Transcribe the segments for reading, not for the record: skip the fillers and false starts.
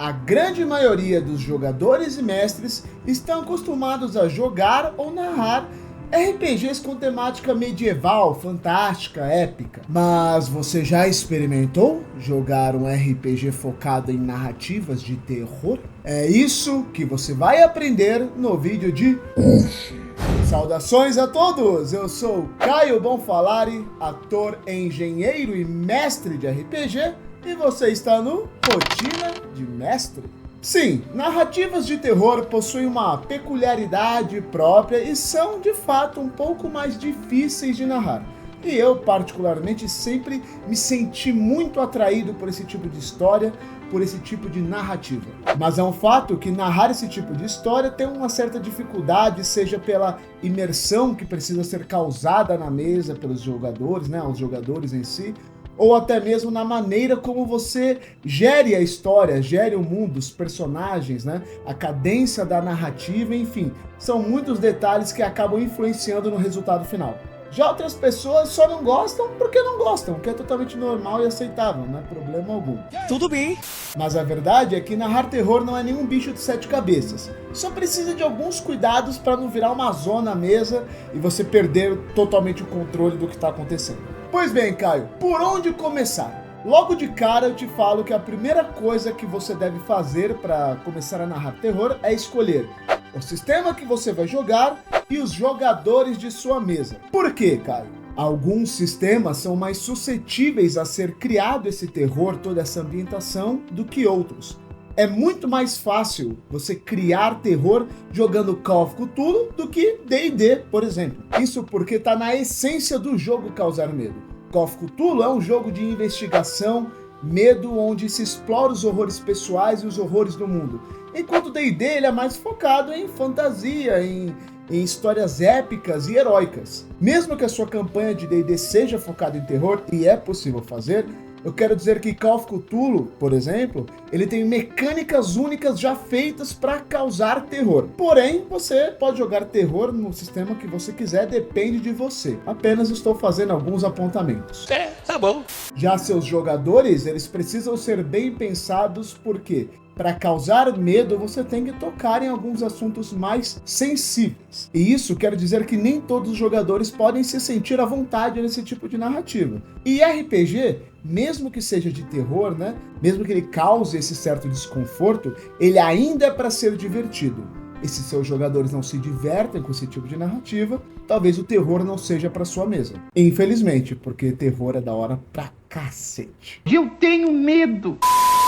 A grande maioria dos jogadores e mestres estão acostumados a jogar ou narrar RPGs com temática medieval, fantástica, épica. Mas você já experimentou jogar um RPG focado em narrativas de terror? É isso que você vai aprender no vídeo de hoje. Saudações a todos! Eu sou Caio Bonfalari, ator, engenheiro e mestre de RPG, e você está no Rotina de Mestre. Sim, narrativas de terror possuem uma peculiaridade própria e são, de fato, um pouco mais difíceis de narrar. E eu, particularmente, sempre me senti muito atraído por esse tipo de história, por esse tipo de narrativa. Mas é um fato que narrar esse tipo de história tem uma certa dificuldade, seja pela imersão que precisa ser causada na mesa pelos jogadores, os jogadores em si, ou até mesmo na maneira como você gere a história, gere o mundo, os personagens, a cadência da narrativa, enfim, são muitos detalhes que acabam influenciando no resultado final. Já outras pessoas só não gostam porque não gostam, o que é totalmente normal e aceitável, não é problema algum. Tudo bem. Mas a verdade é que narrar terror não é nenhum bicho de 7 cabeças. Só precisa de alguns cuidados para não virar uma zona à mesa e você perder totalmente o controle do que está acontecendo. Pois bem, Caio, por onde começar? Logo de cara eu te falo que a primeira coisa que você deve fazer para começar a narrar terror é escolher o sistema que você vai jogar e os jogadores de sua mesa. Por quê, Caio? Alguns sistemas são mais suscetíveis a ser criado esse terror, toda essa ambientação, do que outros. É muito mais fácil você criar terror jogando Call of Cthulhu do que D&D, por exemplo. Isso porque está na essência do jogo causar medo. Call of Cthulhu é um jogo de investigação, medo, onde se explora os horrores pessoais e os horrores do mundo. Enquanto D&D ele é mais focado em fantasia, em histórias épicas e heróicas. Mesmo que a sua campanha de D&D seja focada em terror, e é possível fazer, eu quero dizer que Call of Cthulhu, por exemplo, ele tem mecânicas únicas já feitas para causar terror. Porém, você pode jogar terror no sistema que você quiser, depende de você. Apenas estou fazendo alguns apontamentos. Tá bom. Já seus jogadores, eles precisam ser bem pensados, porque para causar medo, você tem que tocar em alguns assuntos mais sensíveis. E isso quer dizer que nem todos os jogadores podem se sentir à vontade nesse tipo de narrativa. E RPG, mesmo que seja de terror, mesmo que ele cause esse certo desconforto, ele ainda é para ser divertido. E se seus jogadores não se divertem com esse tipo de narrativa, talvez o terror não seja para sua mesa. Infelizmente, porque terror é da hora pra cacete. Eu tenho medo!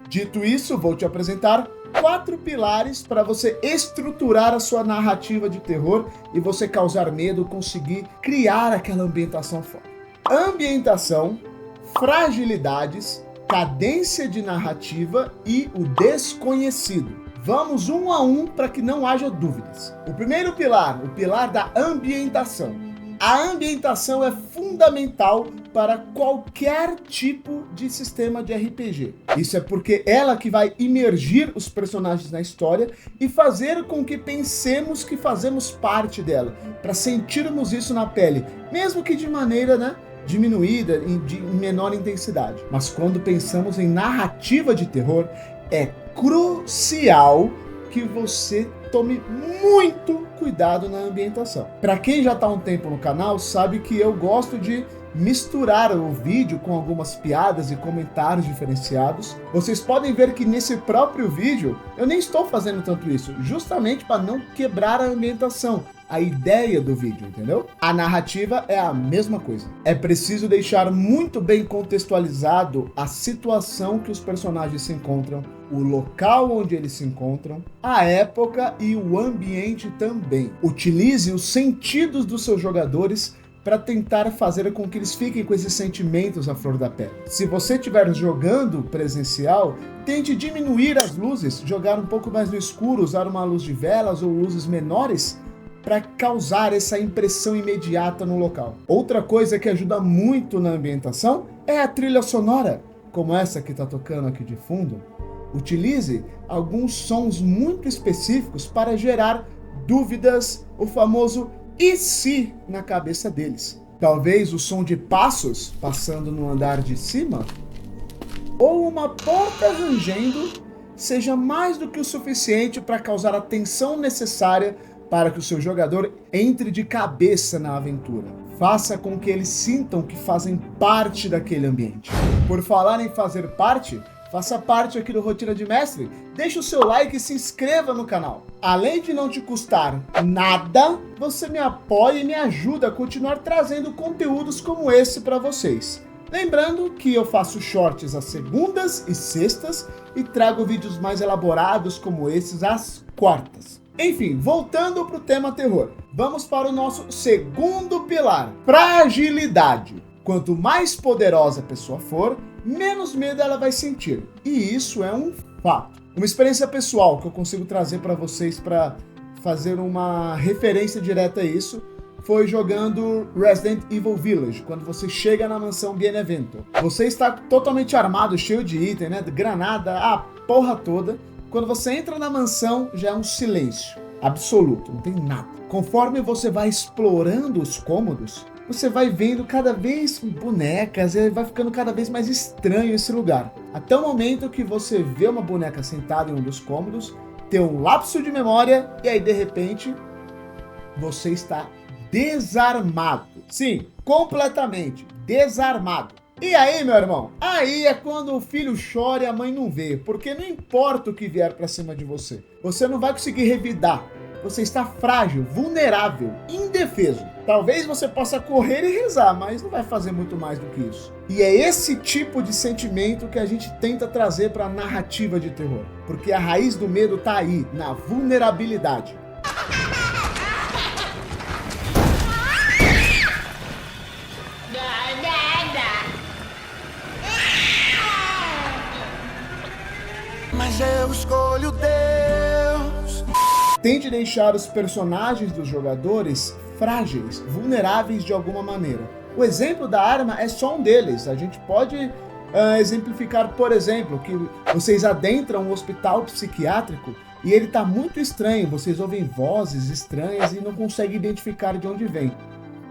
Dito isso, vou te apresentar 4 pilares para você estruturar a sua narrativa de terror e você causar medo, conseguir criar aquela ambientação forte. Ambientação, fragilidades, cadência de narrativa e o desconhecido. Vamos um a um para que não haja dúvidas. O primeiro pilar, o pilar da ambientação. A ambientação é fundamental para qualquer tipo de sistema de RPG. Isso é porque ela que vai imergir os personagens na história e fazer com que pensemos que fazemos parte dela, para sentirmos isso na pele, mesmo que de maneira, diminuída, de menor intensidade. Mas quando pensamos em narrativa de terror, é crucial que você tome muito cuidado na ambientação. Para quem já está há um tempo no canal, sabe que eu gosto de misturar o vídeo com algumas piadas e comentários diferenciados. Vocês podem ver que nesse próprio vídeo eu nem estou fazendo tanto isso, justamente para não quebrar a ambientação, a ideia do vídeo, entendeu? A narrativa é a mesma coisa. É preciso deixar muito bem contextualizado a situação que os personagens se encontram, o local onde eles se encontram, a época e o ambiente também. Utilize os sentidos dos seus jogadores para tentar fazer com que eles fiquem com esses sentimentos à flor da pele. Se você estiver jogando presencial, tente diminuir as luzes, jogar um pouco mais no escuro, usar uma luz de velas ou luzes menores para causar essa impressão imediata no local. Outra coisa que ajuda muito na ambientação é a trilha sonora, como essa que está tocando aqui de fundo. Utilize alguns sons muito específicos para gerar dúvidas, o famoso e se na cabeça deles. Talvez o som de passos passando no andar de cima, ou uma porta rangendo seja mais do que o suficiente para causar a tensão necessária para que o seu jogador entre de cabeça na aventura. Faça com que eles sintam que fazem parte daquele ambiente. Por falar em fazer parte, faça parte aqui do Rotina de Mestre, deixe o seu like e se inscreva no canal. Além de não te custar nada, você me apoia e me ajuda a continuar trazendo conteúdos como esse para vocês. Lembrando que eu faço shorts às segundas e sextas e trago vídeos mais elaborados como esses às quartas. Enfim, voltando para o tema terror, vamos para o nosso segundo pilar, fragilidade. Quanto mais poderosa a pessoa for, menos medo ela vai sentir. E isso é um fato. Uma experiência pessoal que eu consigo trazer para vocês para fazer uma referência direta a isso, foi jogando Resident Evil Village, quando você chega na mansão Benevento. Você está totalmente armado, cheio de item, né? Granada, a porra toda. Quando você entra na mansão, já é um silêncio absoluto, não tem nada. Conforme você vai explorando os cômodos, você vai vendo cada vez bonecas e vai ficando cada vez mais estranho esse lugar. Até o momento que você vê uma boneca sentada em um dos cômodos, tem um lapso de memória e aí de repente você está desarmado. Sim, completamente desarmado. E aí, meu irmão? Aí é quando o filho chora e a mãe não vê, porque não importa o que vier pra cima de você, você não vai conseguir revidar. Você está frágil, vulnerável, indefeso. Talvez você possa correr e rezar, mas não vai fazer muito mais do que isso. E é esse tipo de sentimento que a gente tenta trazer para a narrativa de terror. Porque a raiz do medo tá aí, na vulnerabilidade. Mas eu escolho Deus. Tente deixar os personagens dos jogadores frágeis, vulneráveis de alguma maneira. O exemplo da arma é só um deles. A gente pode exemplificar, por exemplo, que vocês adentram um hospital psiquiátrico e ele está muito estranho. Vocês ouvem vozes estranhas e não conseguem identificar de onde vem.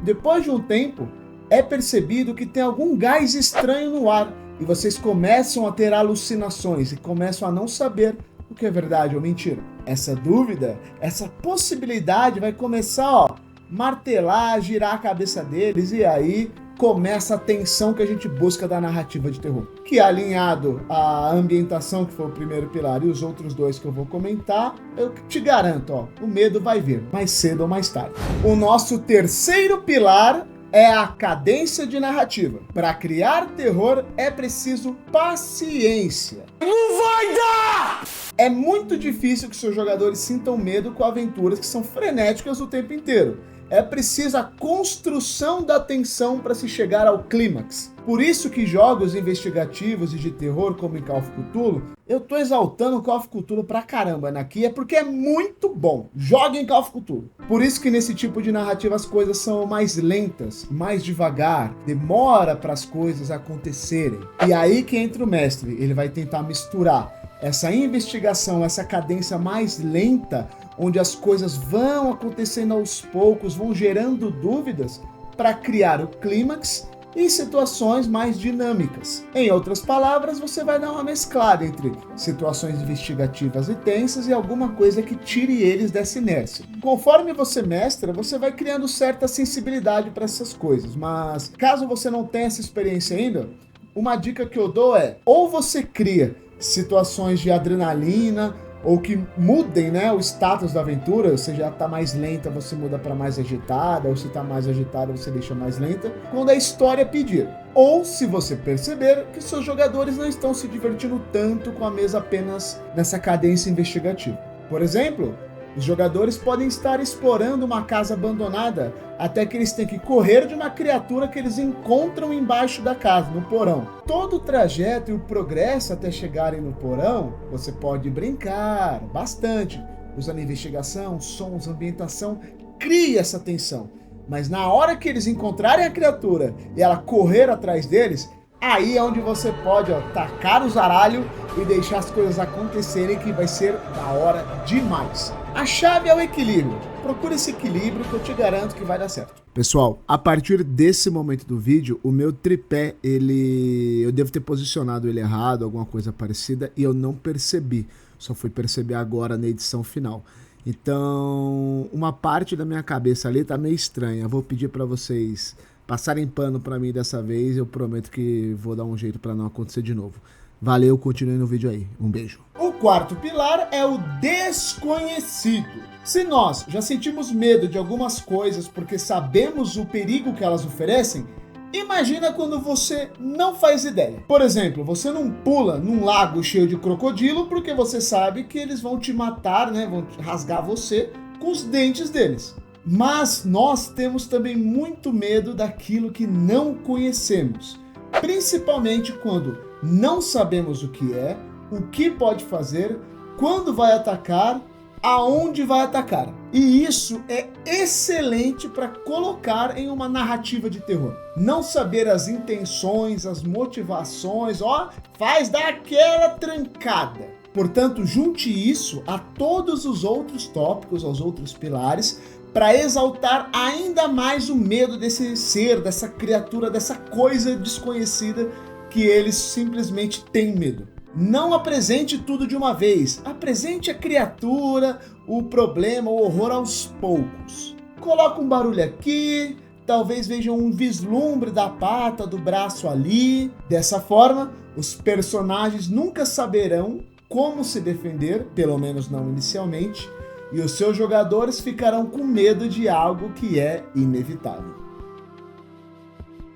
Depois de um tempo, é percebido que tem algum gás estranho no ar e vocês começam a ter alucinações e começam a não saber o que é verdade ou mentira. Essa dúvida, essa possibilidade vai começar, martelar, girar a cabeça deles e aí começa a tensão que a gente busca da narrativa de terror. Que alinhado à ambientação, que foi o primeiro pilar, e os outros dois que eu vou comentar, eu te garanto, o medo vai vir, mais cedo ou mais tarde. O nosso terceiro pilar é a cadência de narrativa. Para criar terror é preciso paciência. Não vai dar! É muito difícil que seus jogadores sintam medo com aventuras que são frenéticas o tempo inteiro. É preciso a construção da tensão para se chegar ao clímax. Por isso que jogos investigativos e de terror como em Call of Cthulhu, eu tô exaltando o Call of Cthulhu pra caramba aqui, é porque é muito bom. Joguem Call of Cthulhu. Por isso que nesse tipo de narrativa as coisas são mais lentas, mais devagar, demora para as coisas acontecerem. E aí que entra o mestre, ele vai tentar misturar essa investigação, essa cadência mais lenta, onde as coisas vão acontecendo aos poucos, vão gerando dúvidas, para criar o clímax em situações mais dinâmicas. Em outras palavras, você vai dar uma mesclada entre situações investigativas e tensas e alguma coisa que tire eles dessa inércia. Conforme você mestra, você vai criando certa sensibilidade para essas coisas, mas caso você não tenha essa experiência ainda, uma dica que eu dou é, ou você cria situações de adrenalina, ou que mudem, né, o status da aventura. Se já tá mais lenta, você muda para mais agitada, ou se tá mais agitada, você deixa mais lenta, quando a história pedir. Ou se você perceber que seus jogadores não estão se divertindo tanto com a mesa apenas nessa cadência investigativa. Por exemplo, os jogadores podem estar explorando uma casa abandonada até que eles têm que correr de uma criatura que eles encontram embaixo da casa, no porão. Todo o trajeto e o progresso até chegarem no porão, você pode brincar bastante, usando investigação, sons, ambientação, cria essa tensão. Mas na hora que eles encontrarem a criatura e ela correr atrás deles, aí é onde você pode tacar o zaralho e deixar as coisas acontecerem, que vai ser da hora demais. A chave é o equilíbrio. Procure esse equilíbrio que eu te garanto que vai dar certo. Pessoal, a partir desse momento do vídeo, o meu tripé, eu devo ter posicionado ele errado, alguma coisa parecida, e eu não percebi. Só fui perceber agora na edição final. Então, uma parte da minha cabeça ali tá meio estranha. Vou pedir para vocês passarem pano para mim dessa vez. Eu prometo que vou dar um jeito para não acontecer de novo. Valeu, continue no vídeo aí. Um beijo. O quarto pilar é o desconhecido. Se nós já sentimos medo de algumas coisas porque sabemos o perigo que elas oferecem, imagina quando você não faz ideia. Por exemplo, você não pula num lago cheio de crocodilo porque você sabe que eles vão te matar, né? Vão rasgar você com os dentes deles. Mas nós temos também muito medo daquilo que não conhecemos, principalmente quando não sabemos o que é, o que pode fazer, quando vai atacar, aonde vai atacar. E isso é excelente para colocar em uma narrativa de terror. Não saber as intenções, as motivações, faz dar aquela trancada. Portanto, junte isso a todos os outros tópicos, aos outros pilares, para exaltar ainda mais o medo desse ser, dessa criatura, dessa coisa desconhecida que eles simplesmente têm medo. Não apresente tudo de uma vez, apresente a criatura, o problema, o horror aos poucos. Coloca um barulho aqui, talvez vejam um vislumbre da pata, do braço ali. Dessa forma, os personagens nunca saberão como se defender, pelo menos não inicialmente, e os seus jogadores ficarão com medo de algo que é inevitável.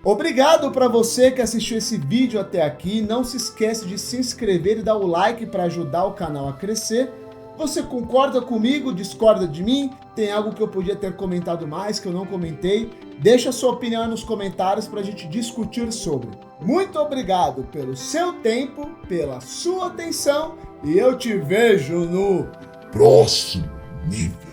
Obrigado para você que assistiu esse vídeo até aqui. Não se esquece de se inscrever e dar o like para ajudar o canal a crescer. Você concorda comigo? Discorda de mim? Tem algo que eu podia ter comentado mais que eu não comentei? Deixa sua opinião nos comentários para a gente discutir sobre. Muito obrigado pelo seu tempo, pela sua atenção e eu te vejo no próximo vídeo.